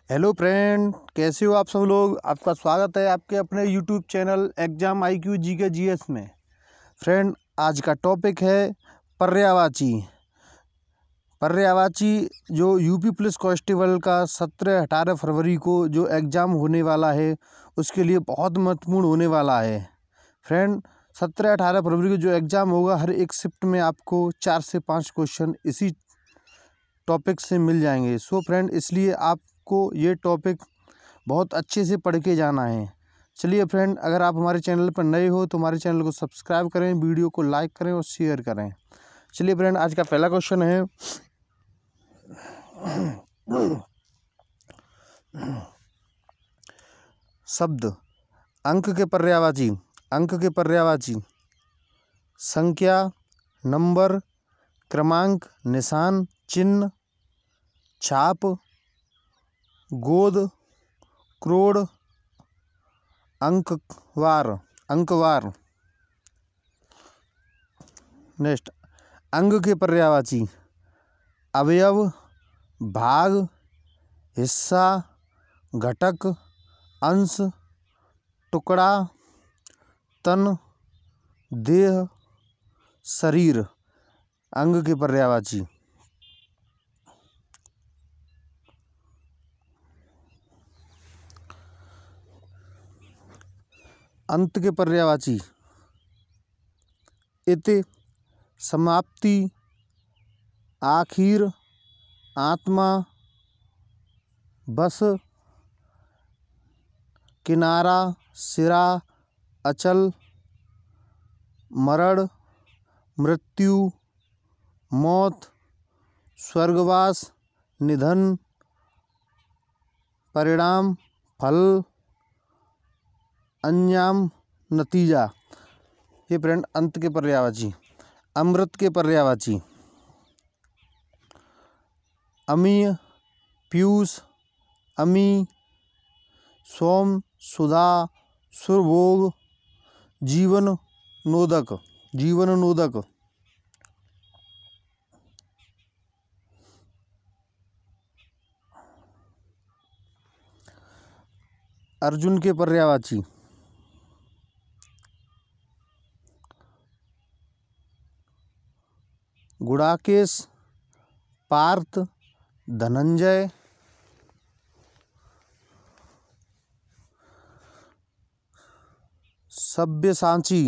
Hello friend, कैसे हो आप सब लोग। आपका स्वागत है आपके अपने YouTube channel exam IQ GK GS में। फ्रेंड, आज का टॉपिक है पर्यायवाची। पर्यायवाची जो यूपी पुलिस कांस्टेबल का 17-18 फरवरी को जो एग्ज़ाम होने वाला है उसके लिए बहुत महत्वपूर्ण होने वाला है। फ्रेंड, 17-18 फरवरी को जो एग्ज़ाम होगा, हर एक शिफ्ट में आपको 4 से 5 क्वेश्चन इसी टॉपिक से मिल जाएंगे। सो फ्रेंड, इसलिए आपको ये टॉपिक बहुत अच्छे से पढ़ के जाना है। चलिए फ्रेंड, अगर आप हमारे चैनल पर नए हो तो हमारे चैनल को सब्सक्राइब करें, वीडियो को लाइक करें और शेयर करें। चलिए फ्रेंड, आज का पहला क्वेश्चन है शब्द अंक के पर्यायवाची। अंक के पर्यायवाची संख्या, नंबर, क्रमांक, निशान, चिन्ह, छाप, गोद, क्रोड़, अंकवार। अंकवार। नेक्स्ट, अंग के पर्यायवाची अवयव, भाग, हिस्सा, घटक, अंश, टुकड़ा, तन, देह, शरीर। अंग के पर्यायवाची। अंत के पर्यायवाची इति, समाप्ति, आखिर, आत्मा, बस, किनारा, सिरा, अचल, मरण, मृत्यु, मौत, स्वर्गवास, निधन, परिणाम, फल, अंजाम, नतीजा। ये फ्रेंड अंत के पर्यायवाची। अमृत के पर्यायवाची अमीय, पीयूष, अमी, सोम, सुधा, सुरभोग, जीवन नोदक। जीवन नोदक। अर्जुन के पर्यायवाची गुड़ाकेश, पार्थ, धनंजय। सब्यसाची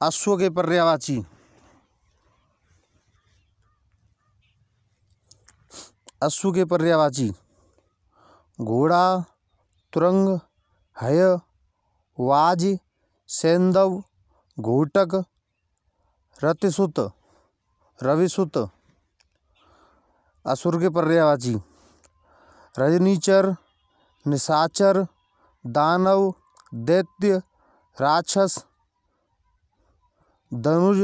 अश्व के पर्यायवाची अश्व के पर्यायवाची घोड़ा, तुरंग, हय, वाज, सैंधव, घोटक, रतिसुत, रविसुत। असुर के पर्यायवाची रजनीचर, निशाचर, दानव, दैत्य, राक्षस, धनुज,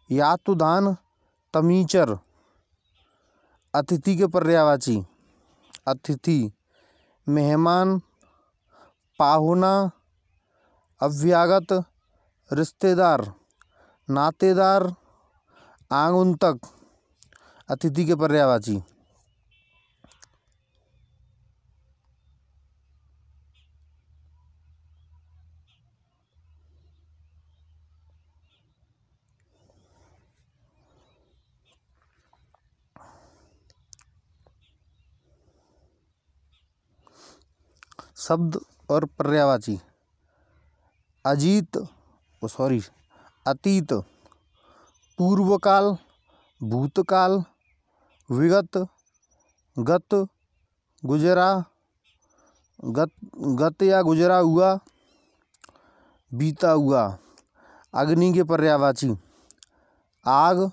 यातुदान, तमीचर। अतिथि के पर्यायवाची अतिथि मेहमान, पाहुना, अव्यागत, रिश्तेदार, नातेदार, आगंतुक। अतिथि के पर्यायवाची शब्द और पर्यायवाची अतीत, पूर्वकाल, भूतकाल, विगत, गत, गुजरा, गत या गुजरा हुआ, बीता हुआ। अग्नि के पर्यायवाची आग,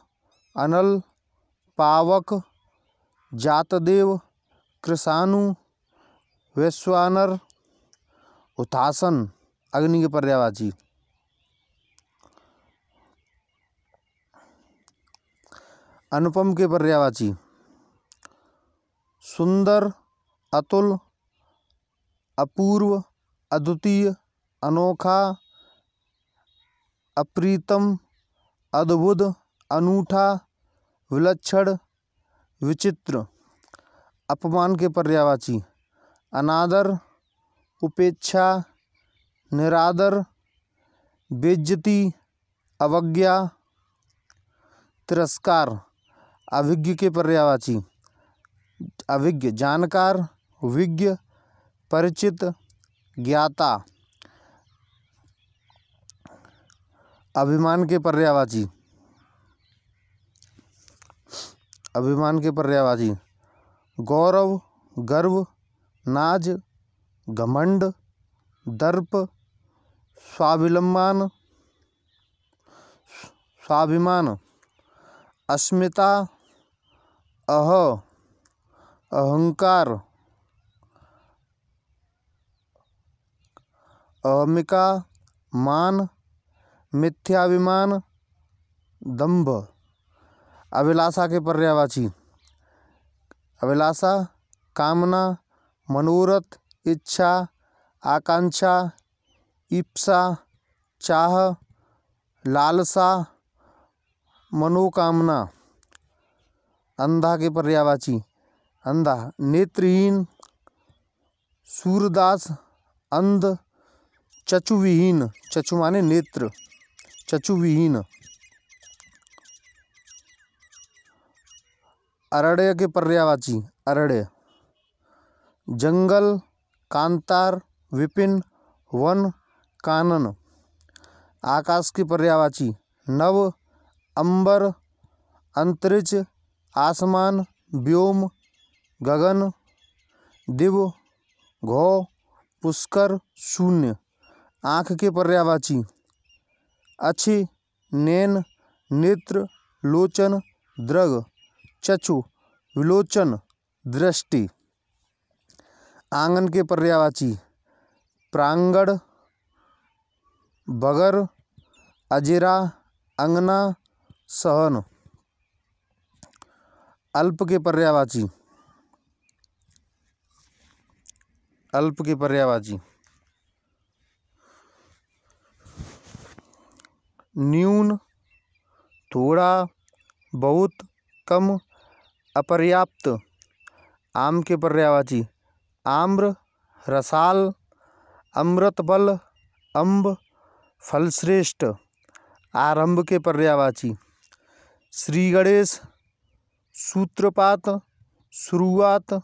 अनल, पावक, जातदेव, कृषाणु, वैश्वानर, हुतासन। अग्नि के पर्यायवाची अनुपम के पर्यायवाची सुंदर, अतुल, अपूर्व, अद्वितीय, अनोखा, अप्रीतम, अद्भुत, अनूठा, विलक्षण, विचित्र। अपमान के पर्यायवाची अनादर, उपेक्षा, निरादर, बेइज्जती, अवज्ञा, तिरस्कार। अभिज्ञ के पर्यायवाची अभिज्ञ जानकार, विज्ञ, परिचित, ज्ञाता। अभिमान के पर्यायवाची गौरव, गर्व, नाज, घमंड, दर्प, स्वाभिमान, अस्मिता, अहंकार, अहमिका, मान, मिथ्याभिमान, दंभ। अभिलाषा के पर्यायवाची अभिलाषा कामना, मनोरथ, इच्छा, आकांक्षा, ईप्सा, चाह, लालसा, मनोकामना। अंधा के पर्यायवाची अंधा नेत्रहीन, सूरदास, अंध, चक्षुविहीन। चक्षु माने नेत्र, चक्षुविहीन। अरण्य के पर्यायवाची अरण्य जंगल, कांतार, विपिन, वन, कानन। आकाश के पर्यायवाची नभ, अंबर, अंतरिक्ष, आसमान, व्योम, गगन, दिव, घौ, पुष्कर, शून्य। आँख के पर्यायवाची अच्छे, नैन, नेत्र, लोचन, दृग, चक्षु, विलोचन, दृष्टि। आंगन के पर्यायवाची प्रांगण, बगर, अजिरा, अंगना, सहन। अल्प के पर्यायवाची न्यून, थोड़ा, बहुत, कम, अपर्याप्त। आम के पर्यायवाची आम्र, रसाल, अमृतबल, अम्ब, फलश्रेष्ठ। आरंभ के पर्यायवाची श्री गणेश, सूत्रपात, शुरुआत,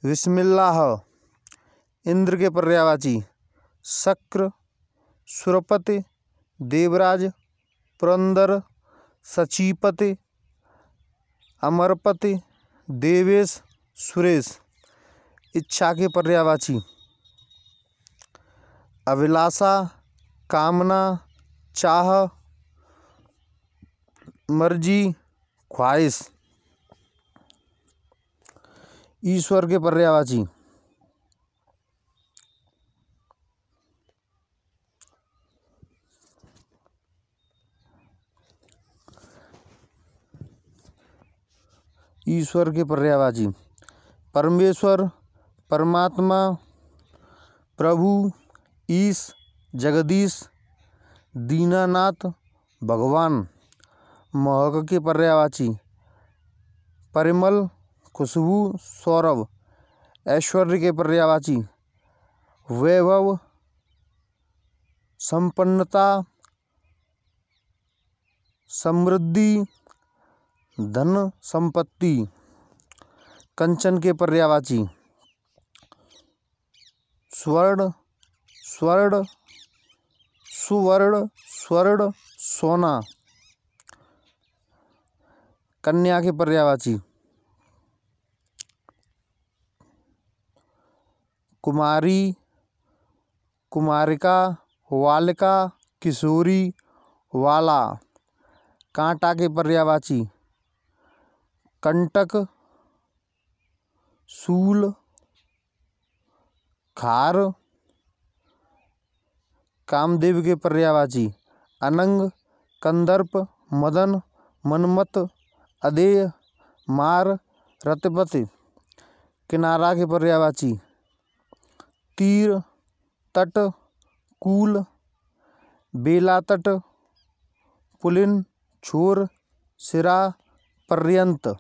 बिस्मिल्लाह। इंद्र के पर्यायवाची शक्र, सुरपति, देवराज, पुरंदर, सचीपति, अमरपति, देवेश, सुरेश। इच्छा के पर्यायवाची अभिलाषा, कामना, चाह, मर्जी, ख्वाहिश। ईश्वर के पर्यायवाची परमेश्वर, परमात्मा, प्रभु, ईश, जगदीश, दीनानाथ, भगवान। महक के पर्यायवाची परिमल, खुशबू, सौरभ। ऐश्वर्य के पर्यायवाची वैभव, संपन्नता, समृद्धि, धन संपत्ति। कंचन के पर्यायवाची स्वर्ण, सुवर्ण, स्वर्ण, सोना। कन्या के पर्यायवाची कुमारी, कुमारिका, वालिका, किशोरी, वाला। कांटा के पर्यायवाची कंटक, शूल, खार। कामदेव के पर्यायवाची अनंग, कंदर्प, मदन, मनमत, अदेय, मार, रतिपति। किनारा के पर्यायवाची तीर, तट, कूल, बेला तट, पुलिन, छोर, सिरा, पर्यंत।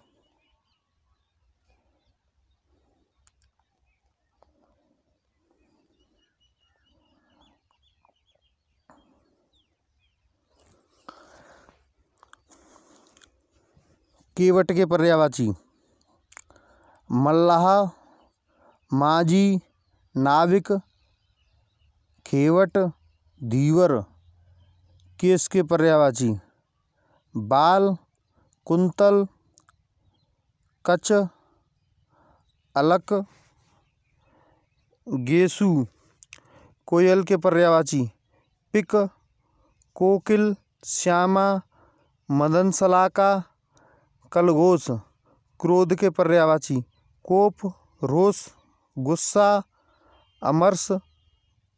केवट के पर्यायवाची मल्लाह, माझी, नाविक, खेवट, धीवर। केस के पर्यायवाची बाल, कुंतल, कच, अलक, गेसु। कोयल के पर्यायवाची पिक, कोकिल, श्यामा, मदनसलाका, कलघोष। क्रोध के पर्यायवाची कोप, रोष, गुस्सा, अमरस,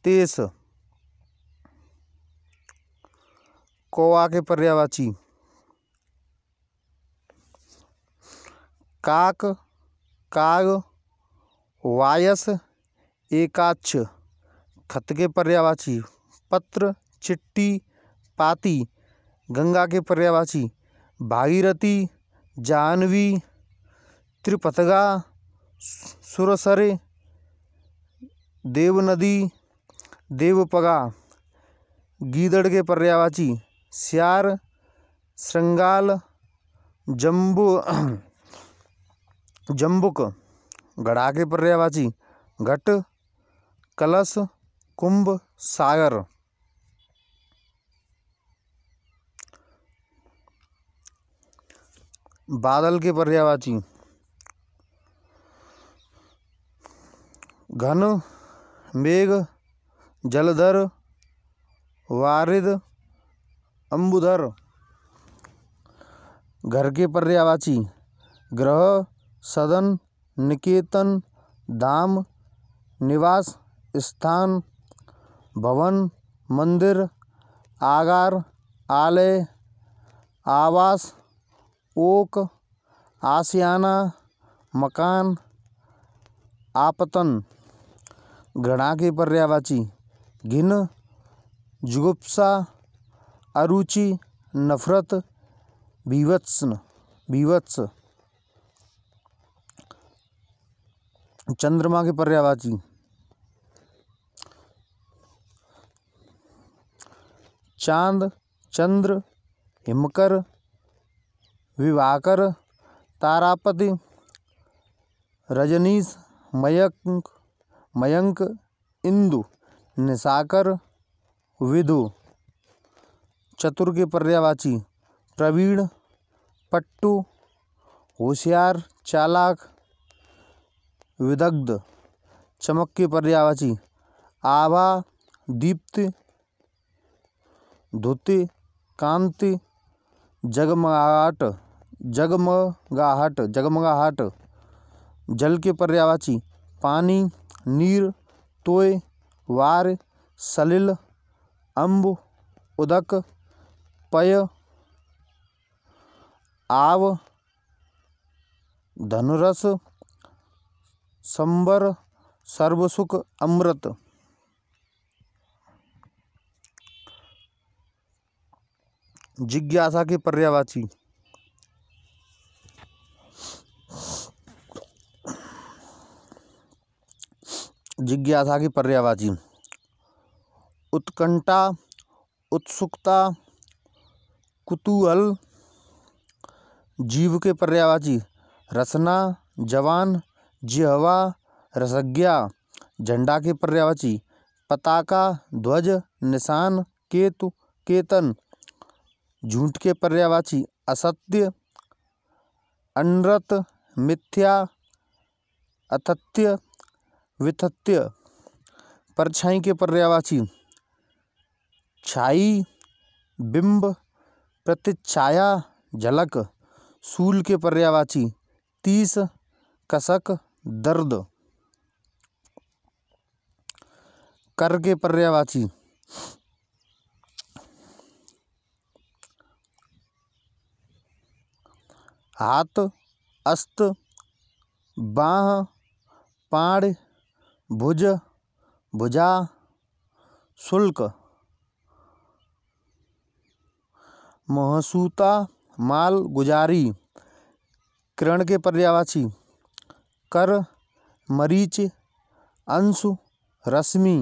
तेस। कौआ के पर्यायवाची काक, काग, वायस, एकाक्ष। खत के पर्यायवाची पत्र, चिट्ठी, पाती। गंगा के पर्यायवाची भागीरथी, जाह्नवी, त्रिपथगा, सुरसरे, देवनदी, देवपगा। गीदड़ के पर्यायवाची स्यार, श्रृंगाल, जम्बुक। घड़ा के पर्यायवाची घट, कलश, कुंभ, सागर। बादल के पर्यायवाची घन, मेघ, जलधर, वारिद, अंबुधर। घर के पर्यायवाची गृह, सदन, निकेतन, धाम, निवास स्थान, भवन, मंदिर, आगार, आलय, आवास, ओक, आशियाना, मकान, आपतन। घृणा के पर्यायवाची घिन, जुगुप्सा, अरुचि, नफरत, बीभत्स। चंद्रमा के पर्यायवाची चांद, चंद्र, हिमकर, विभाकर, तारापति, रजनीश, मयंक, इंदु, निशाकर, विधु। चतुर के पर्यायवाची प्रवीण, पट्टू, होशियार, चालाक, विदग्ध। चमक के पर्यायवाची आभा, दीप्ति, धुति, कांति, जगमगाहट। जल के पर्यायवाची पानी, नीर, तोय, वार, सलिल, अम्ब, उदक, पय, आव, धनुरस, संबर, सर्वसुख, अमृत। जिज्ञासा के पर्यायवाची उत्कंठा, उत्सुकता, कुतूहल। जीव के पर्यायवाची रसना, जवान, जिह्वा, रसज्ञा। झंडा के पर्यायवाची पताका, ध्वज, निशान, केतु, केतन। झूठ के पर्यायवाची असत्य, अनृत, मिथ्या, अतथ्य, वितथ्य। परछाई के पर्यायवाची छाई, बिंब, प्रतिछाया, झलक। सूल के पर्यायवाची तीस, कसक, दर्द। कर के पर्यायवाची हाथ, अस्त, बाह, पाड़, भुज, भुजा, शुल्क। महसूता, माल, गुजारी। किरण के पर्यायवाची कर, मरीच, अंशु, रश्मि।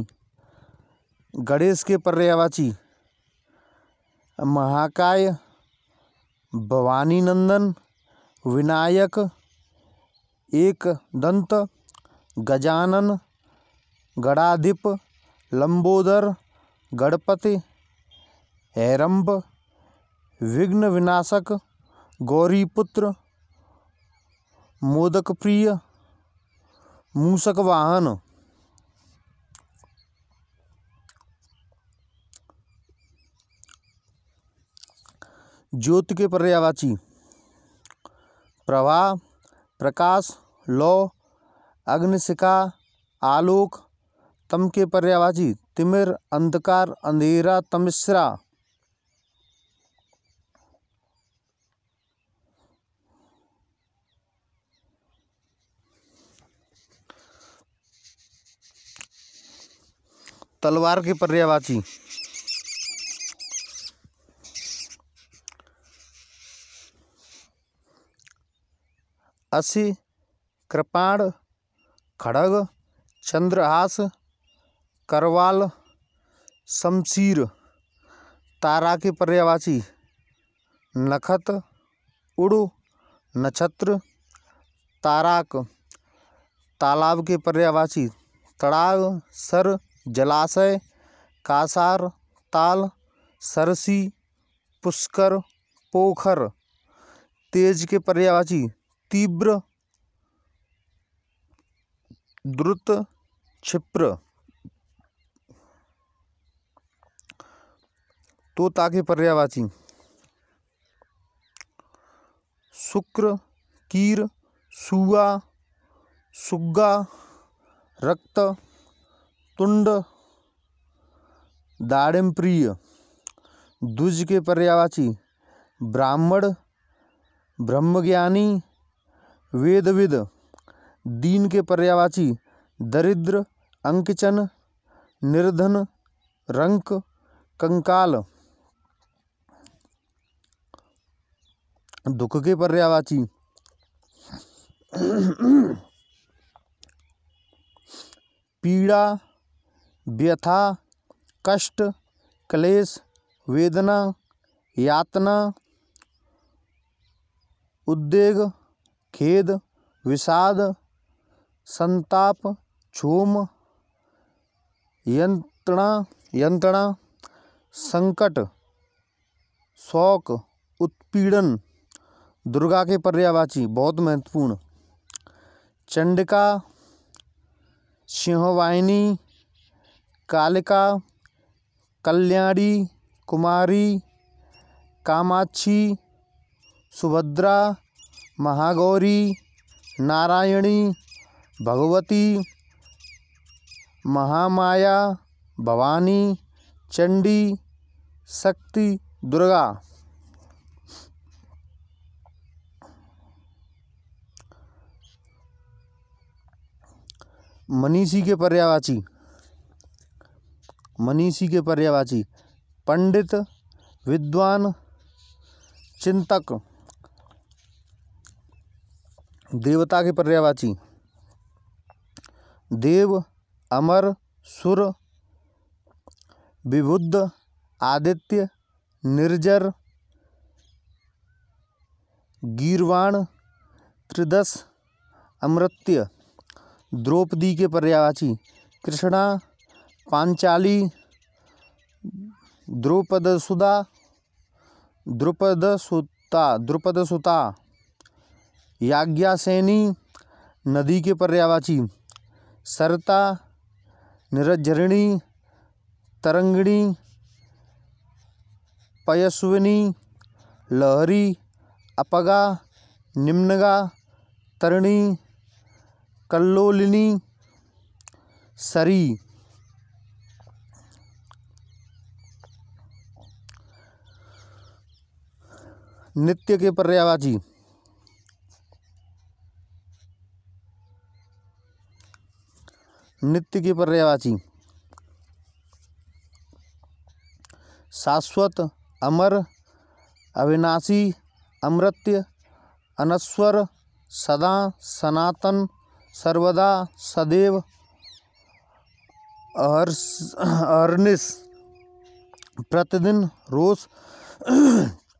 गणेश के पर्यायवाची महाकाय, भवानी नंदन, विनायक, एकदंत, गजानन, गणाधिप, लंबोदर, गणपति, हेरंब, विघ्न विनाशक, गौरीपुत्र, मोदक प्रिय, मूषक वाहन। ज्योति के पर्यायवाची प्रभा, प्रकाश, लौ, अग्निशिखा, आलोक। तम के पर्यायवाची तिमिर, अंधकार, अंधेरा, तमिश्रा। तलवार के पर्यायवाची असी, कृपाण, खड़ग, चंद्रहास, करवाल, शमशीर। तारा के पर्यायवाची नखत, उड़ु, नक्षत्र, ताराक। तालाब के पर्यायवाची तड़ाग, सर, जलाशय, कासार, ताल, सरसी, पुष्कर, पोखर। तेज के पर्यायवाची तीव्र, द्रुत, क्षिप्र। तोता के पर्यायवाची शुक्र, कीर, सुआ, सुग्गा, रक्त, तुंड, दाड़िम प्रिय। द्विज के पर्यायवाची ब्राह्मण, ब्रह्मज्ञानी, वेदविद। दीन के पर्यायवाची दरिद्र, अंकचन, निर्धन, रंक, कंकाल। दुख के पर्यायवाची पीड़ा, व्यथा, कष्ट, क्लेश, वेदना, यातना, उद्वेग, खेद, विषाद, संताप, क्षोभ, यंत्रणा, संकट, शोक, उत्पीड़न। दुर्गा के पर्यायवाची बहुत महत्वपूर्ण चंडिका, सिंहवाहिनी, कालिका, कल्याणी, कुमारी, कामाक्षी, सुभद्रा, महागौरी, नारायणी, भगवती, महामाया, भवानी, चंडी, शक्ति, दुर्गा। मनीषी के पर्यायवाची पंडित, विद्वान, चिंतक। देवता के पर्यायवाची देव, अमर, सुर, विबुद्ध, आदित्य, निर्जर, गीर्वाण, त्रिदश, अमृत्य। द्रौपदी के पर्यायवाची कृष्णा, पांचाली, द्रुपदसुता, याज्ञसेनी। नदी के पर्यायवाची सरता, निरझरिणी, तरंगिणी, पयस्विनी, लहरी, अपगा, निम्नगा, तरिणी, कल्लोलिनी, सरी। नित्य के पर्यायवाची शाश्वत, अमर, अविनाशी, अमृत्य, अनश्वर, सदा, सनातन, सर्वदा, सदैव, अहर्निश, प्रतिदिन, रोज,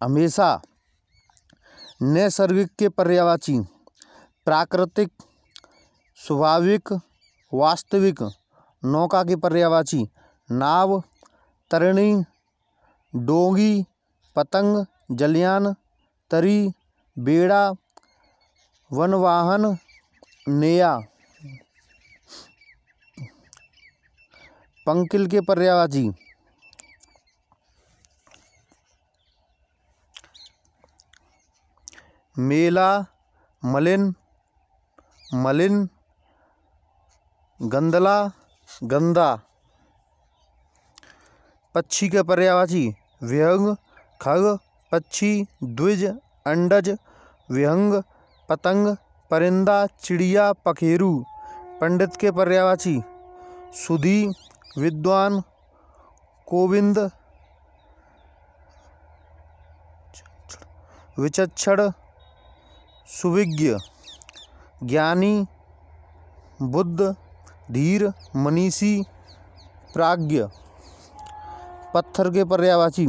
हमेशा। नैसर्गिक के पर्यायवाची प्राकृतिक, स्वाभाविक, वास्तविक। नौका के पर्यायवाची नाव, तरिणी, डोंगी, पतंग, जलयान, तरी, बेड़ा, वनवाहन, नेया। पंकिल के पर्यायवाची मेला, मलिन, मलिन, गंदला, गंदा। पक्षी के पर्यायवाची विहंग, खग, पक्षी, द्विज, अंडज, विहंग, पतंग, परिंदा, चिड़िया, पखेरू। पंडित के पर्यायवाची सुधी, विद्वान, गोविंद, विचक्षण, सुविज्ञ। ज्ञानी, बुद्ध, धीर, मनीषी, प्राज्ञ। पत्थर के पर्यायवाची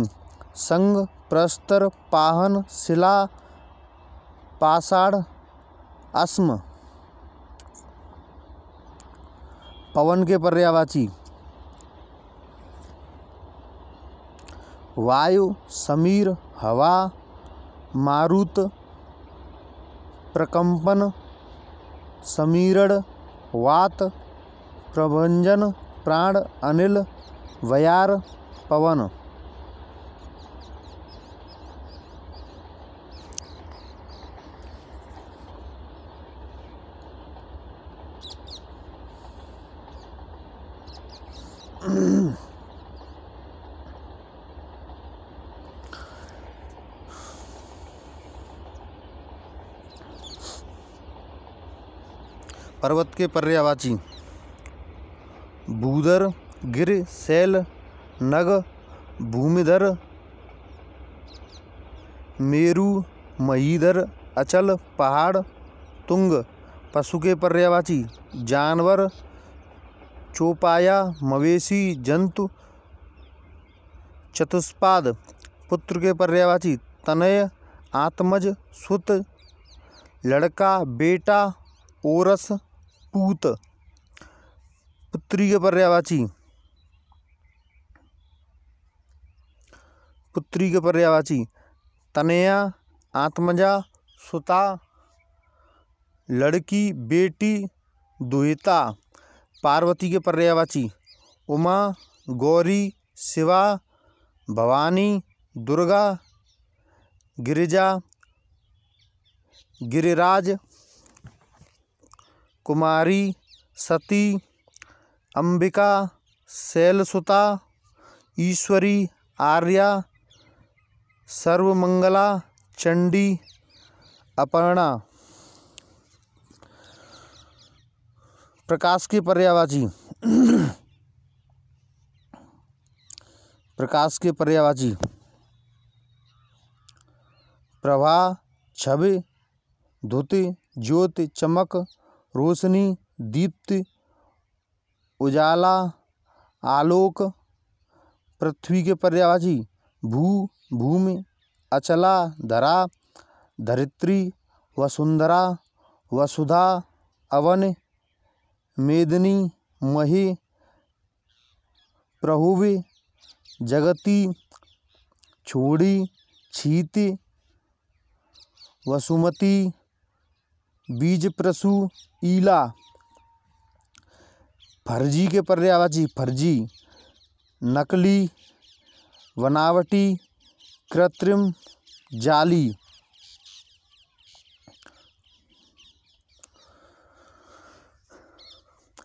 संग, प्रस्तर, पाहन, शिला, पाषाण, अस्म। पवन के पर्यायवाची वायु, समीर, हवा, मारुत, प्रकंपन, समीरण, वात, प्रभंजन, प्राण, अनिल, वयार, पवन। पर्वत के पर्यायवाची भूधर, गिर, शैल, नग, भूमिधर, मेरु, महीधर, अचल, पहाड़, तुंग। पशु के पर्यायवाची जानवर, चौपाया, मवेशी, जंतु, चतुष्पाद। पुत्र के पर्यायवाची तनय, आत्मज, सुत, लड़का, बेटा, ओरस, पूत। पुत्री के पर्यायवाची तनया, आत्मजा, सुता, लड़की, बेटी, दुहिता। पार्वती के पर्यायवाची उमा, गौरी, शिवा, भवानी, दुर्गा, गिरिजा, गिरिराज, कुमारी, सती, अंबिका, शैलसुता, ईश्वरी, आर्या, सर्वमंगला, चंडी, अपर्णा। प्रकाश के पर्यायवाची प्रभा, छवि, द्युति, ज्योति, चमक, रोशनी, दीप्ति, उजाला, आलोक। पृथ्वी के पर्यायवाची भू, भूमि, अचला, धरा, धरित्री, वसुंधरा, वसुधा, अवन, मेदिनी, मही, प्रहुवी, जगती, छोड़ी, छीति, वसुमती, बीजप्रसु, ईला। फर्जी के पर्यायवाची फर्जी, नकली, बनावटी, कृत्रिम, जाली।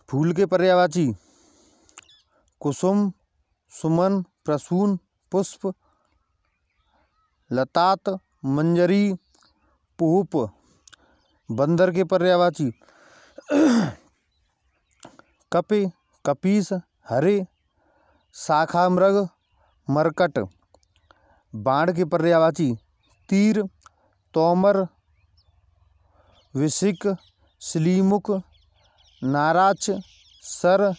फूल के पर्यायवाची कुसुम, सुमन, प्रसून, पुष्प, लतात, मंजरी, पुष्प। बंदर के पर्यायवाची कपि, कपीस, हरे, शाखा मृग, मरकट। बाण के पर्यायवाची तीर, तोमर, विशिक, श्लीमुख, नाराच, सर,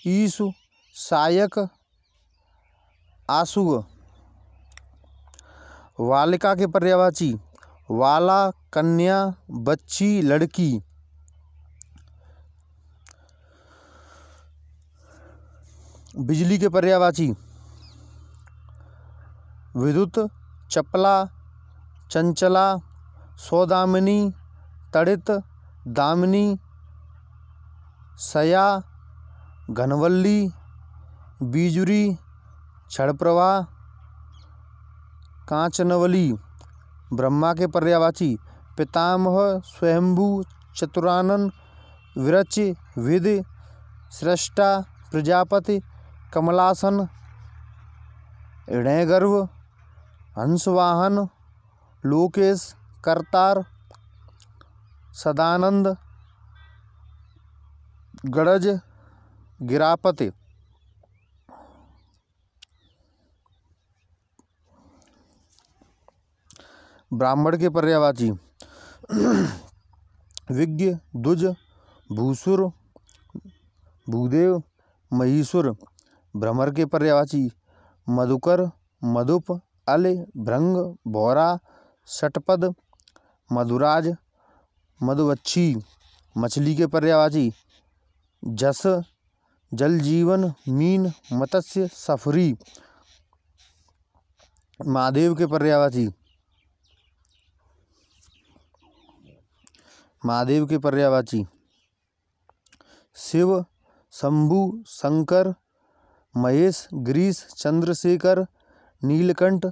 ईसु, सायक, आशुग। वालिका के पर्यायवाची वाला, कन्या, बच्ची, लड़की। बिजली के पर्यायवाची विद्युत, चपला, चंचला, सौदामिनी, तड़ित, दामिनी, सया, घनवल्ली, बीजुरी, क्षणप्रभा, कांचनवली। ब्रह्मा के पर्यायवाची पितामह, स्वयंभू, चतुरानन, विरच, विद, सृष्टा, प्रजापति, कमलासन, हृदयगर्भ, हंसवाहन, लोकेश, करतार, सदानंद, गणज, गिरापति। ब्राह्मण के पर्यायवाची विज्ञ, द्विज, भूसुर, भूदेव, महीसुर। भ्रमर के पर्यायवाची मधुकर, मधुप, अल, भृंग, भौरा, षटपद, मधुराज, मधुवच्छी। मछली के पर्यायवाची जस, जल जीवन, मीन, मत्स्य, सफरी। महादेव के पर्यायवाची शिव, शंभु, शंकर, महेश, गिरीश, चंद्रशेखर, नीलकंठ,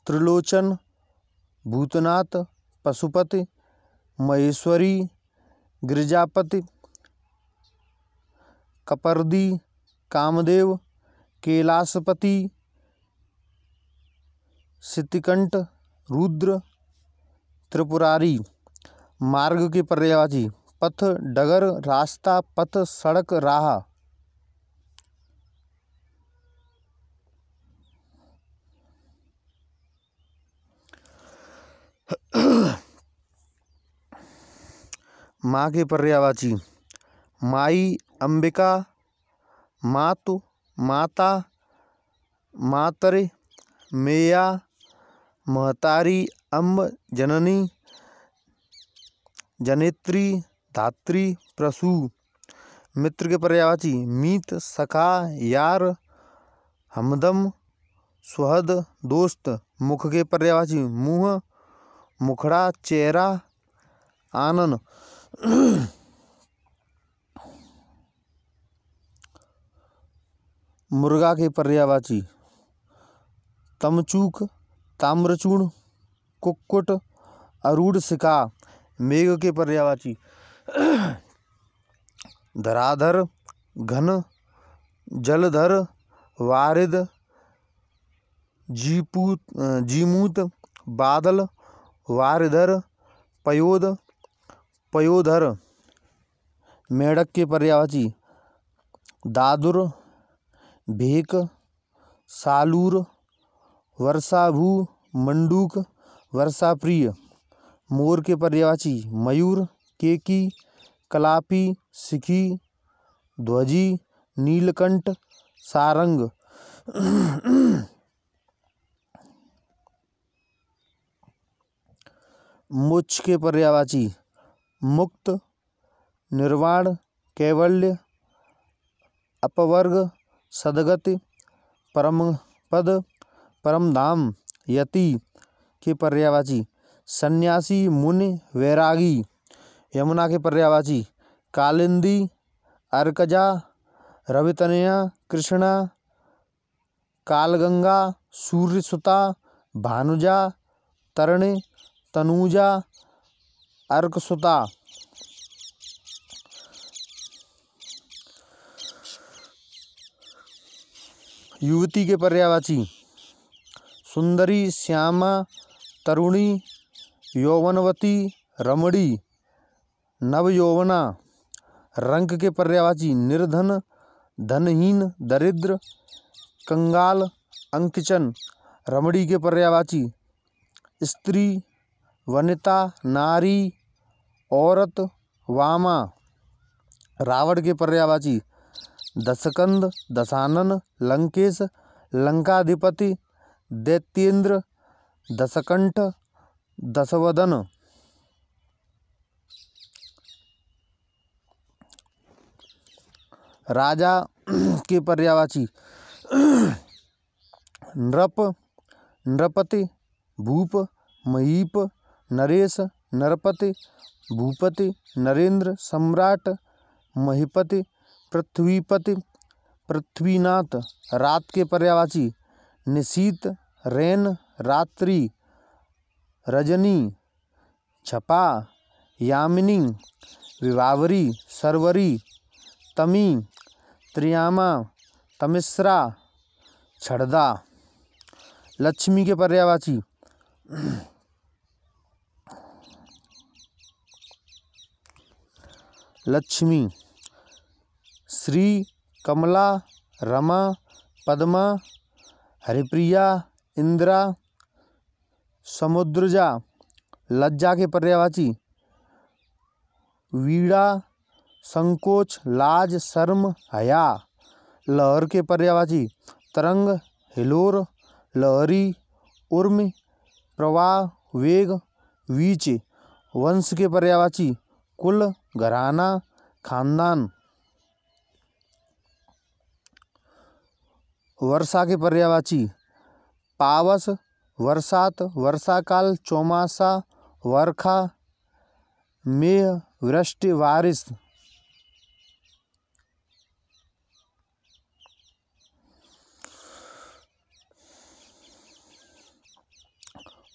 त्रिलोचन, भूतनाथ, पशुपति, महेश्वरी, गिरिजापति, कपर्दी, कामदेव, कैलाशपति, सितिकंठ, रुद्र, त्रिपुरारी। मार्ग के पर्यायवाची पथ, डगर, रास्ता, पथ, सड़क, राह। माँ के पर्यायवाची माई, अंबिका, मातु, माता, मातरे, मेया, महतारी, अम्ब, जननी, जनेत्री, धात्री, प्रसू। मित्र के पर्यायवाची मीत, सखा, यार, हमदम, सुहद, दोस्त। मुख के पर्यायवाची मुँह, मुखड़ा, चेहरा, आनन। मुर्गा के पर्यायवाची तमचूक, ताम्रचूर्ण, कुक्कुट, अरूढ़ शिखा। मेघ के पर्यायवाची धराधर, घन, जलधर, वारिद, जीमूत, बादल, वारिधर, पयोद, पयोधर। मेढक के पर्यायवाची दादुर, भेक, सालूर, वर्षाभू, मंडूक, वर्षाप्रिय। मोर के पर्यायवाची मयूर, केकी, कलापी, सिखी, ध्वजी, नीलकंठ, सारंग। मोक्ष के पर्यायवाची मुक्त, निर्वाण, कैवल्य, अपवर्ग, सद्गति, परम पद, परम धाम। यति के पर्यायवाची सन्यासी, मुनि, वैरागी। यमुना के पर्यायवाची कालिंदी, अर्कजा, रवितनया, कृष्णा, कालगंगा, सूर्यसुता, भानुजा, तरणी, तनूजा, अर्कसुता। युवती के पर्यायवाची सुंदरी, श्यामा, तरुणी, यौवनवती, रमणी, नवयौवना। रंक के पर्यायवाची निर्धन, धनहीन, दरिद्र, कंगाल, अंकचन। रमणी के पर्यायवाची स्त्री, वनिता, नारी, औरत, वामा। रावण के पर्यायवाची दशकंद, दशानन, लंकेश, लंकाधिपति, दैत्येंद्र, दशकंठ, दशवदन, राजा के पर्यायवाची नृप, नृपति, भूप, महीप, नरेश, नरपति, भूपति, नरेंद्र, सम्राट, महीपति, पृथ्वीपति, पृथ्वीनाथ। रात के पर्यायवाची निशीत, रैन, रात्रि, रजनी, छपा, यामिनी, विभावरी, सरवरी, तमी, त्रियामा, तमिश्रा, छड़दा। लक्ष्मी के पर्यायवाची लक्ष्मी श्री, कमला, रमा, पद्मा, हरिप्रिया, इंदिरा, समुद्रजा। लज्जा के पर्यायवाची वीणा, संकोच, लाज, शर्म, हया। लहर के पर्यायवाची तरंग, हिलोर, लहरी, उर्मी, प्रवाह, वेग, वीच। वंश के पर्यायवाची कुल, घराना, खानदान। वर्षा के पर्यायवाची पावस, वर्षात, वर्षाकाल, चौमासा, वर्षा, मेघ, वृष्टि, बारिश।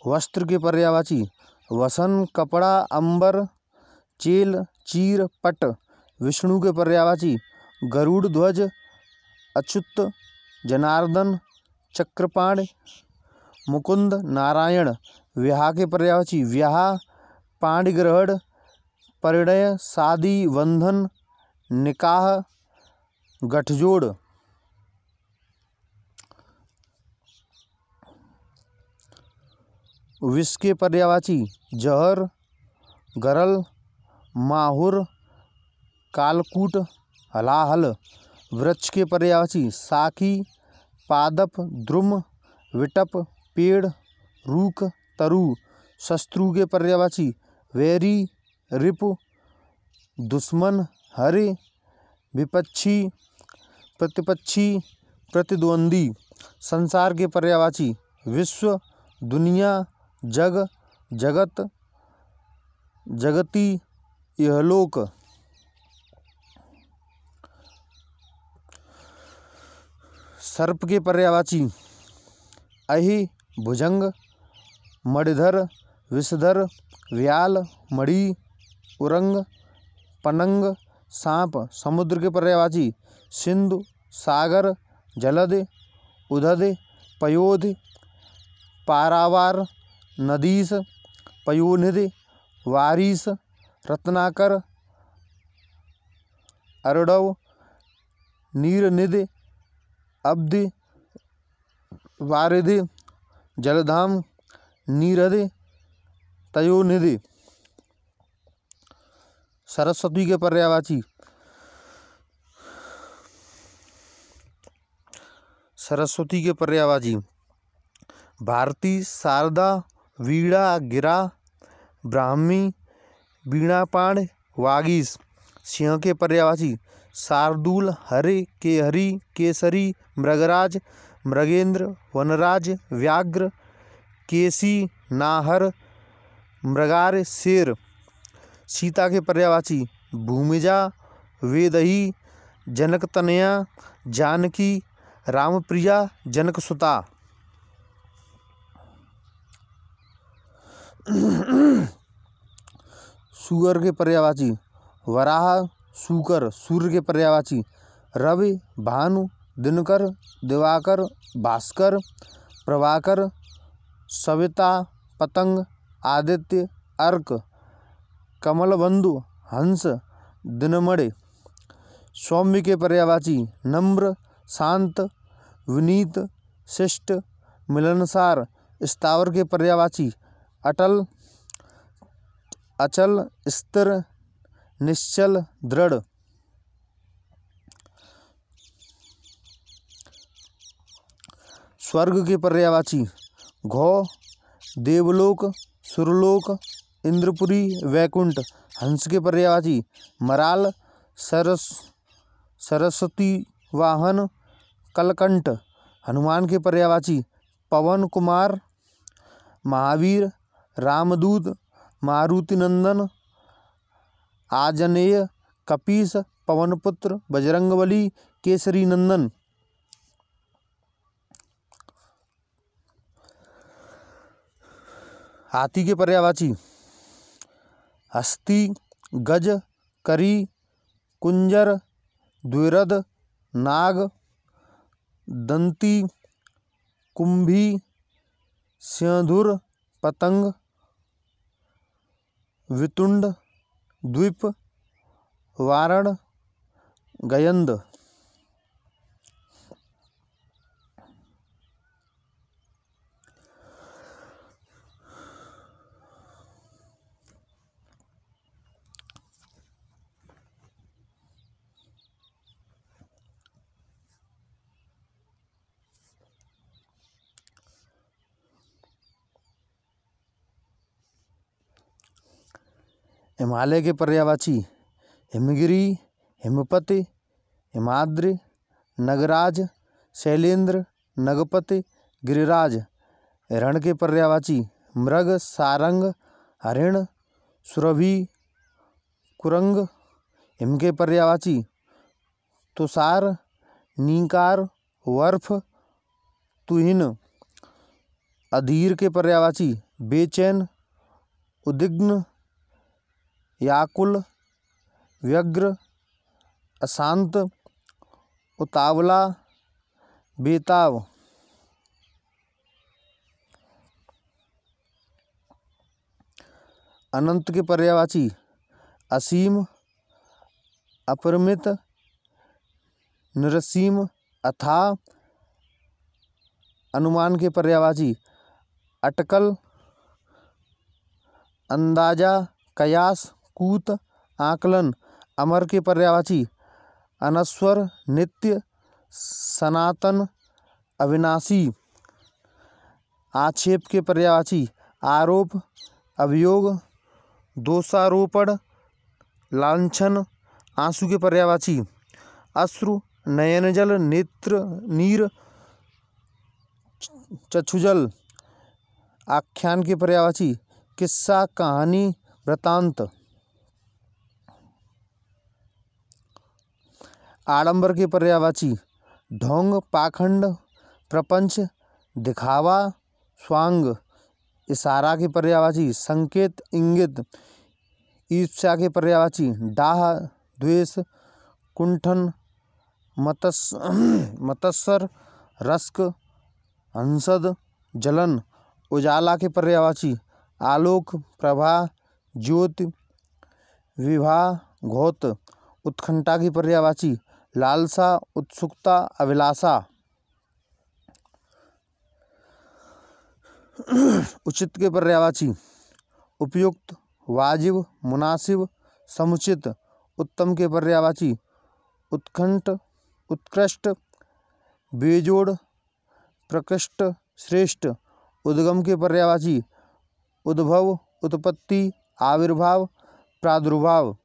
वस्त्र के पर्यायवाची वसन, कपड़ा, अंबर, चेल, चीर, पट। विष्णु के पर्यायवाची गरुड़ ध्वज, अच्युत, जनार्दन, चक्रपाण, मुकुंद, नारायण। विवाह के पर्यायवाची विवाह, पाणिग्रहण, परिणय, शादी, बंधन, निकाह, गठजोड़। विष के पर्यायवाची जहर, गरल, माहुर, कालकूट, हलाहल। वृक्ष के पर्यायवाची साखी, पादप, द्रुम, विटप, पेड़, रूख, तरु। शत्रु के पर्यायवाची वैरी, रिपु, दुश्मन, हरे, विपक्षी, प्रतिपक्षी, प्रतिद्वंदी। संसार के पर्यायवाची विश्व, दुनिया, जग, जगत, जगती, इहलोक। सर्प के पर्यायवाची अहि, भुजंग, मणिधर, विषधर, व्याल, मणि, उरंग, पनंग, सांप। समुद्र के पर्यायवाची सिंधु, सागर, जलद, उदध, पयोध, पारावार, नदीस, पयोनिधि, वारिस, रत्नाकर, अरुणव, नीरनिधि, अब्धि, वारिधि, जलधाम, नीरधि, तयोनिधि। सरस्वती के पर्यायवाची सरस्वती के पर्यायवाची भारती, शारदा, वीणा, गिरा, ब्राह्मी, वीणापाण, वागीश। सिंह के पर्यायवाची शार्दूल, हरे, केहरी, केसरी, मृगराज, मृगेंद्र, वनराज, व्याघ्र, केसी, नाहर, मृगार, शेर। सीता के पर्यायवाची भूमिजा, वेदही, जनकतनया, जानकी, रामप्रिया, जनकसुता। सूअर के पर्यायवाची वराह, सूकर। सूर्य के पर्यायवाची रवि, भानु, दिनकर, दिवाकर, भास्कर, प्रभाकर, सविता, पतंग, आदित्य, अर्क, कमलबंधु, हंस, दिनमणि। सौम्य के पर्यायवाची नम्र, शांत, विनीत, शिष्ट, मिलनसार। स्थावर के पर्यायवाची अटल, अचल, स्थिर, निश्चल, दृढ़। स्वर्ग के पर्यायवाची घौ, देवलोक, सुरलोक, इंद्रपुरी, वैकुंठ। हंस के पर्यायवाची मराल, सरस्वती वाहन, कलकंठ। हनुमान के पर्यायवाची पवन कुमार, महावीर, रामदूत, मारुति नंदन, आंजनेय, कपीस, पवनपुत्र, बजरंगबली, केसरी नंदन। हाथी के पर्यायवाची हस्ती, गज, करी, कुंजर, द्विरथ, नाग, दंती, कुंभी, सिंहधुर, पतंग, वितुंड, द्वीप, वारण, गयंद। हिमालय के पर्यायवाची हिमगिरी, हिमपति, हिमाद्रि, नगराज, शैलेंद्र, नगपति, गिरिराज। रण के पर्यायवाची मृग, सारंग, हरिण, सुरभि, कुरंग। हिम के पर्यायवाची तुषार, नीकार, वर्फ, तुहिन। अधीर के पर्यायवाची बेचैन, उद्विग्न, व्याकुल, व्यग्र, अशांत, उतावला, बेताब। अनंत के पर्यायवाची असीम, अपरिमित, निरसीम, अथाह। अनुमान के पर्यायवाची अटकल, अंदाजा, कयास, कूत, आकलन। अमर के पर्यायवाची अनश्वर, नित्य, सनातन, अविनाशी। आक्षेप के पर्यायवाची आरोप, अभियोग, दोषारोपण, लांछन। आंसू के पर्यायवाची अश्रु, नयनजल, नेत्र, नीर, चक्षुजल। आख्यान के पर्यायवाची किस्सा, कहानी, वृतांत। आडंबर के पर्यायवाची ढोंग, पाखंड, प्रपंच, दिखावा, स्वांग। इशारा के पर्यायवाची संकेत, इंगित। ईर्ष्या के पर्यायवाची डाह, द्वेष, कुंठन, मत्सर, रस्क, हंसद, जलन। उजाला के पर्यायवाची आलोक, प्रभा, ज्योति, विभा, घोत। उत्कंठा की पर्यायवाची लालसा, उत्सुकता, अभिलाषा। उचित के पर्यायवाची उपयुक्त, वाजिब, मुनासिब, समुचित। उत्तम के पर्यायवाची उत्कंठ, उत्कृष्ट, बेजोड़, प्रकृष्ट, श्रेष्ठ। उद्गम के पर्यायवाची उद्भव, उत्पत्ति, आविर्भाव, प्रादुर्भाव।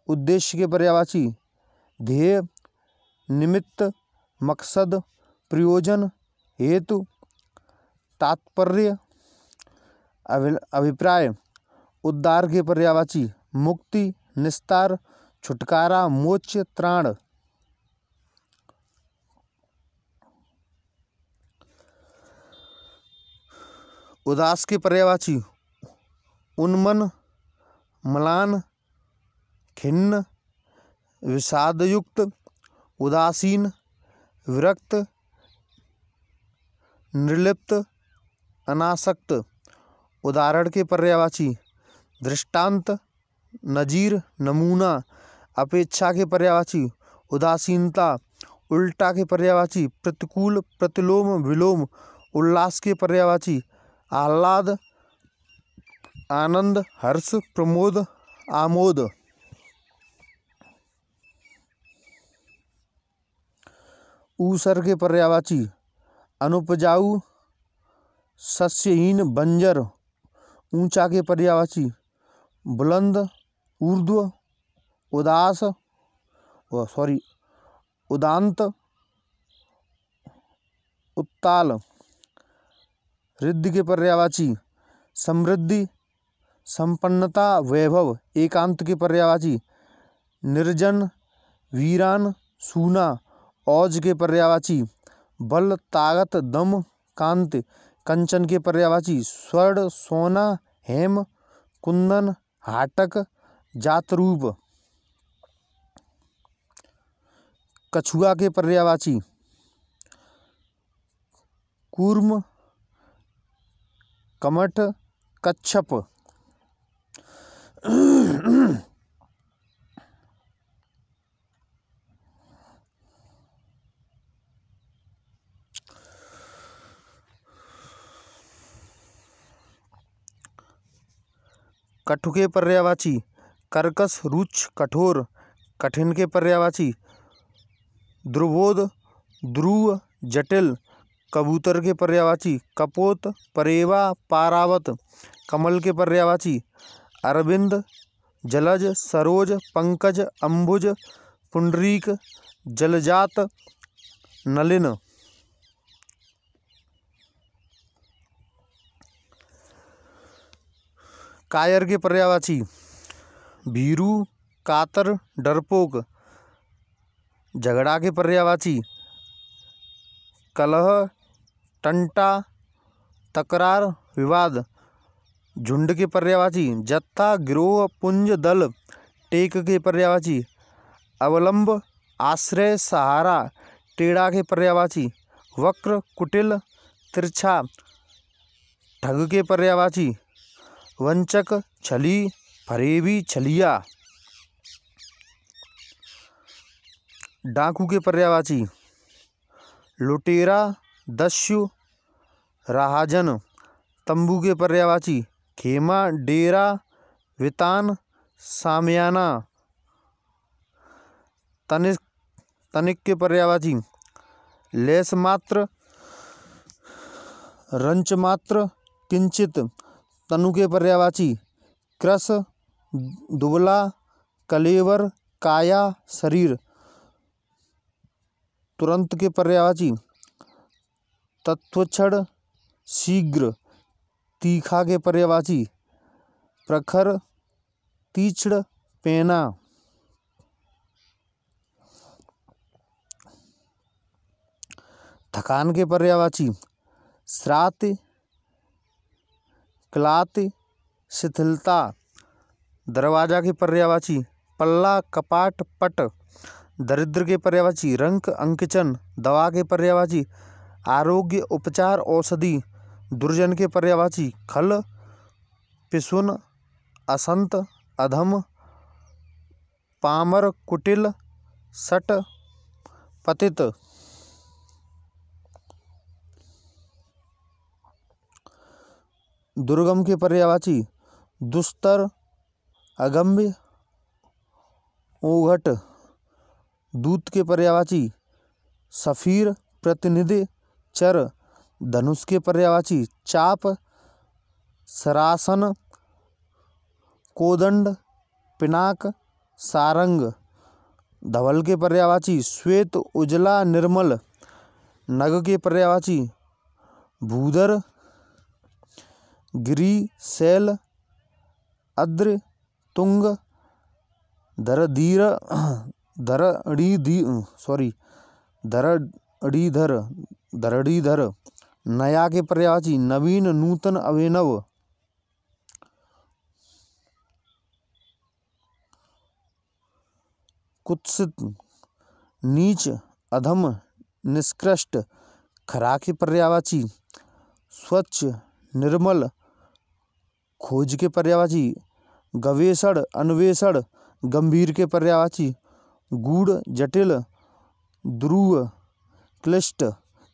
उद्देश्य के पर्यायवाची ध्येय, निमित्त, मकसद, प्रयोजन, हेतु, तात्पर्य, अभिप्राय। उद्धार के पर्यायवाची मुक्ति, निस्तार, छुटकारा, मोक्ष, त्राण। उदास के पर्यायवाची उन्मन, म्लान, खिन्न, विषादयुक्त, उदासीन, विरक्त, निर्लिप्त, अनासक्त। उदाहरण के पर्यायवाची दृष्टांत, नजीर, नमूना। अपेक्षा के पर्यायवाची उदासीनता। उल्टा के पर्यायवाची प्रतिकूल, प्रतिलोम, विलोम। उल्लास के पर्यायवाची आह्लाद, आनंद, हर्ष, प्रमोद, आमोद। ऊसर के पर्यायवाची अनुपजाऊ, शस्यहीन, बंजर। ऊंचा के पर्यायवाची बुलंद, ऊर्ध्व, उदास उदांत, उत्ताल। रिद्धि के पर्यायवाची समृद्धि, संपन्नता, वैभव। एकांत के पर्यायवाची निर्जन, वीरान, सूना। औज के पर्यायवाची बल, ताकत, दम, कांति। कंचन के पर्यायवाची स्वर्ण, सोना, हेम, कुंदन, हाटक, जातरूप। कछुआ के पर्यायवाची कूर्म, कमठ, कच्छप। कटु के पर्यायवाची कर्कश, रुक्ष, कठोर। कठिन के पर्यायवाची दुर्बोध, ध्रुव, जटिल। कबूतर के पर्यायवाची कपोत, परेवा, पारावत। कमल के पर्यायवाची अरविंद, जलज, सरोज, पंकज, अंबुज, पुंडरीक, जलजात, नलिन। कायर के पर्यायवाची भीरू, कातर, डरपोक। झगड़ा के पर्यायवाची कलह, टंटा, तकरार, विवाद। झुंड के पर्यायवाची जत्था, गिरोह, पुंज, दल। टेक के पर्यायवाची अवलंब, आश्रय, सहारा। टेढ़ा के पर्यायवाची वक्र, कुटिल, तिरछा। ठग के पर्यायवाची वंचक, छली, फरेबी, छलिया। डाकू के पर्यायवाची लुटेरा, दस्यु, राहाजन। तंबू के पर्यायवाची खेमा, डेरा, वितान, सामियाना। तनिक के पर्यायवाची लेस मात्र, रंच मात्र, किंचित। तनु के पर्यायवाची कृश, दुबला, कलेवर, काया, शरीर। तुरंत के पर्यायवाची तत्क्षण, शीघ्र। तीखा के पर्यायवाची प्रखर, तीक्ष्ण, पैना। थकान के पर्यायवाची श्रांति, क्लांति, शिथिलता। दरवाजा के पर्यायवाची पल्ला, कपाट, पट। दरिद्र के पर्यायवाची रंक, अंकचन। दवा के पर्यायवाची आरोग्य, उपचार, औषधि। दुर्जन के पर्यायवाची खल, पिशुन, असंत, अधम, पामर, कुटिल, सट, पतित। दुर्गम के पर्यायवाची दुस्तर, अगम्य, ओघट। दूत के पर्यायवाची सफीर, प्रतिनिधि, चर। धनुष के पर्यायवाची चाप, सरासन, कोदंड, पिनाक, सारंग। धवल के पर्यायवाची श्वेत, उजला, निर्मल। नग के पर्यायवाची भूधर, गिरि, शैल, अद्र, तुंग, धरणीधर। नया के पर्यायवाची नवीन, नूतन, अभिनव। कुत्सित, नीच, अधम, निकृष्ट। खरा के पर्यायवाची स्वच्छ, निर्मल। खोज के पर्यायवाची गवेषण, अन्वेषण। गंभीर के पर्यायवाची गूढ़, जटिल, ध्रुव, क्लिष्ट।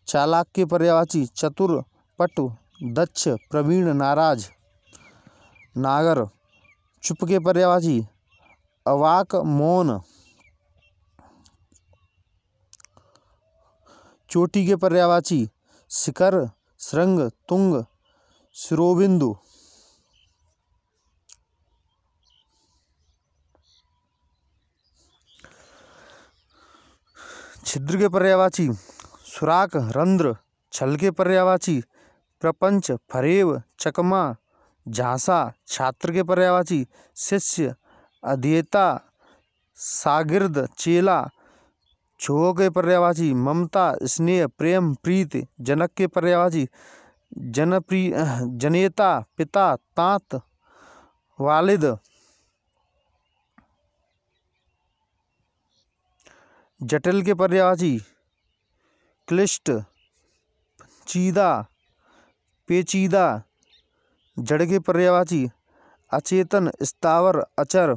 चालाक के पर्यायवाची चतुर, पटु, दक्ष, प्रवीण, नाराज। नागर। चुप के पर्यायवाची अवाक, मौन। चोटी के पर्यायवाची शिखर, श्रृंग, तुंग, शिरोबिंदु। छिद्र के पर्यायवाची सुराख, रंध्र। छल के पर्यायवाची प्रपंच, फरेब, चकमा, झांसा। छात्र के पर्यायवाची शिष्य, अध्येता, शागिर्द, चेला। छोह के पर्यायवाची ममता, स्नेह, प्रेम, प्रीति। जनक के पर्यायवाची जनेता, पिता, तात, वालिद। जटिल के पर्यायवाची क्लिष्ट, चीदा, पेचीदा। जड़ के पर्यायवाची अचेतन, स्थावर, अचर।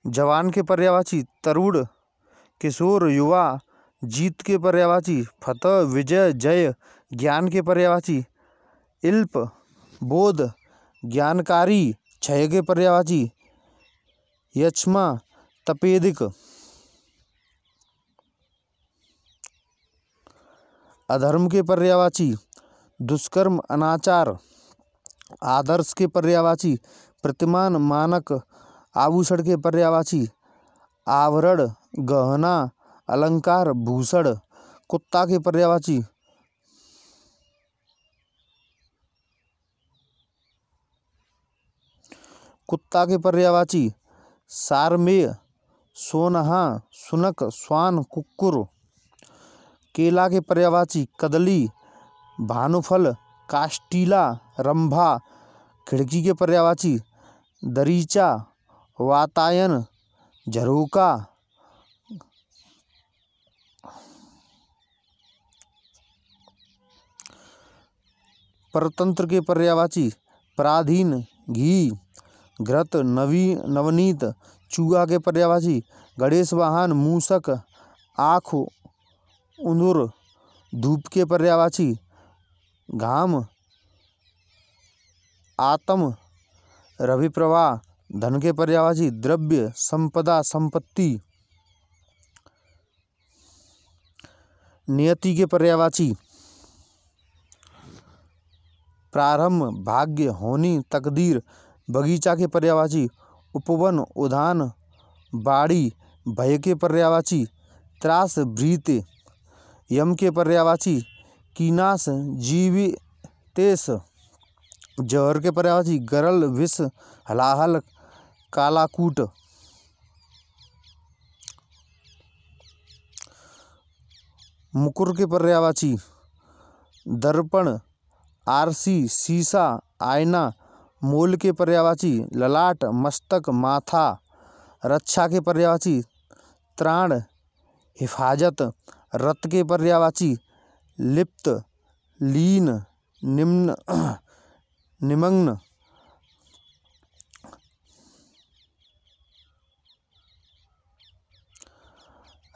जवान के पर्यायवाची तरुण, किशोर, युवा। जीत के पर्यायवाची फतह, विजय, जय। ज्ञान के पर्यायवाची इल्प, बोध, ज्ञानकारी। क्षय के पर्यायवाची यक्ष्मा, तपेदिक। अधर्म के पर्यायवाची दुष्कर्म, अनाचार। आदर्श के पर्यायवाची प्रतिमान, मानक। आभूषण के पर्यायवाची आभरण, गहना, अलंकार, भूषण। कुत्ता के पर्यायवाची सारमेय, सोनहा, सुनक, स्वान, कुक्कुर। केला के पर्यायवाची कदली, भानुफल, काष्टीला, रंभा। खिड़की के पर्यायवाची दरीचा, वातायन, झरोका। परतंत्र के पर्यायवाची पराधीन, घी, घृत, नवनीत। चूहा के पर्यायवाची गणेश वाहन, मूषक, आँख, उंदुर। धूप के पर्यायवाची घाम, आत्म, रवि प्रवाह। धन के पर्यायवाची द्रव्य, संपदा, संपत्ति। नियति के पर्यायवाची प्रारंभ, भाग्य, होनी, तकदीर। बगीचा के पर्यायवाची उपवन, उद्यान, बाड़ी। भय के पर्यायवाची त्रास, भीति। यम के पर्यायवाची कीनाश, जीवितेश। जहर के पर्यायवाची गरल, विष, हलाहल, कालाकूट। मुकुर के पर्यायवाची दर्पण, आरसी, शीशा, आईना। मूल के पर्यायवाची ललाट, मस्तक, माथा। रक्षा के पर्यायवाची त्राण, हिफाजत। रत के पर्यायवाची लिप्त, लीन, निमग्न।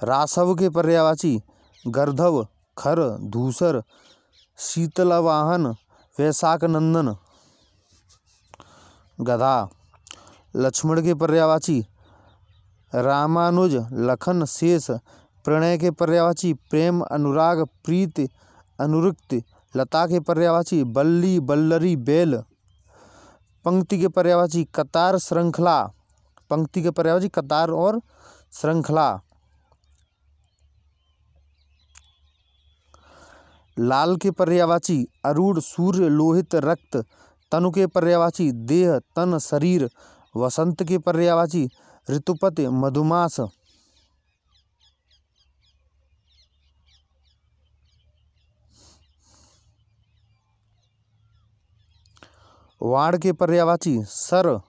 रासव के पर्यायवाची गर्धव, खर, धूसर, शीतलवाहन, वैशाख नंदन। गधा। लक्ष्मण के पर्यायवाची रामानुज, लखन, शेष। प्रणय के पर्यायवाची प्रेम, अनुराग, प्रीति, अनुरक्ति। लता के पर्यायवाची बल्ली, बल्लरी, बैल। पंक्ति के पर्यायवाची कतार, श्रृंखला। पंक्ति के पर्यायवाची कतार और श्रृंखला। लाल के पर्यायवाची अरूढ़, सूर्य, लोहित, रक्त। तनु के पर्यायवाची देह, तन, शरीर। वसंत के पर्यायवाची ऋतुपति, मधुमास। वाण के पर्यायवाची सर,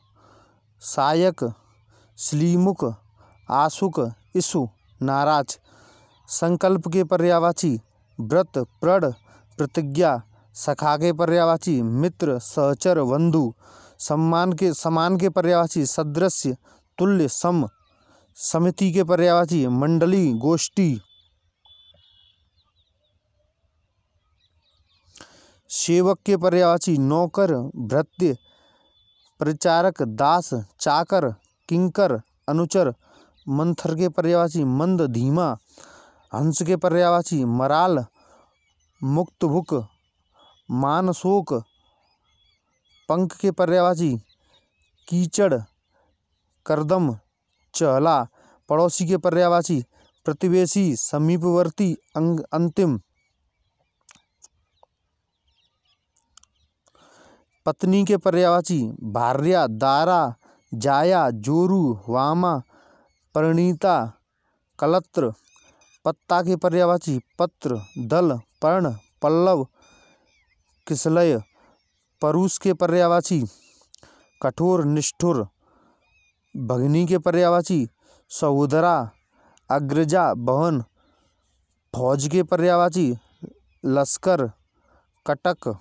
सायक, श्लीमुख, आशुक, इषु, नाराज। संकल्प के पर्यायवाची व्रत, प्रण, प्रतिज्ञा। सखा के पर्यायवाची मित्र, सहचर, बंधु। समान के पर्यायवाची सदृश्य, तुल्य, सम। समिति के पर्यायवाची मंडली, गोष्ठी। सेवक के पर्यायवाची नौकर, भृत्य, परिचारक, दास, चाकर, किंकर, अनुचर। मंथर के पर्यायवाची मंद, धीमा। हंस के पर्यायवाची मराल, मुक्तभुक, मानशोक। पंख के पर्यायवाची कीचड़, करदम, चहला। पड़ोसी के पर्यायवाची प्रतिवेशी, समीपवर्ती, अंतिम। पत्नी के पर्यायवाची भार्या, दारा, जाया, जोरू, वामा, परिणीता, कलत्र। पत्ता के पर्यायवाची पत्र, दल, पर्ण, पल्लव, किसलय। परुष के पर्यायवाची कठोर, निष्ठुर। भगिनी के पर्यायवाची सहोदरा, अग्रजा, बहन। फौज के पर्यायवाची लश्कर, कटक।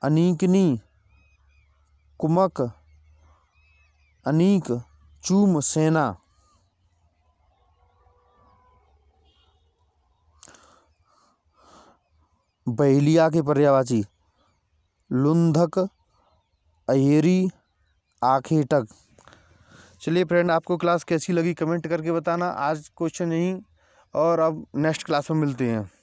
अनीकनी, कुमक, अनीक, चूम, सेना। बहेलिया के पर्यायवाची लुंधक, अहेरी, आखेटक। चलिए फ्रेंड, आपको क्लास कैसी लगी कमेंट करके बताना। आज क्वेश्चन यहीं, और अब नेक्स्ट क्लास में मिलते हैं।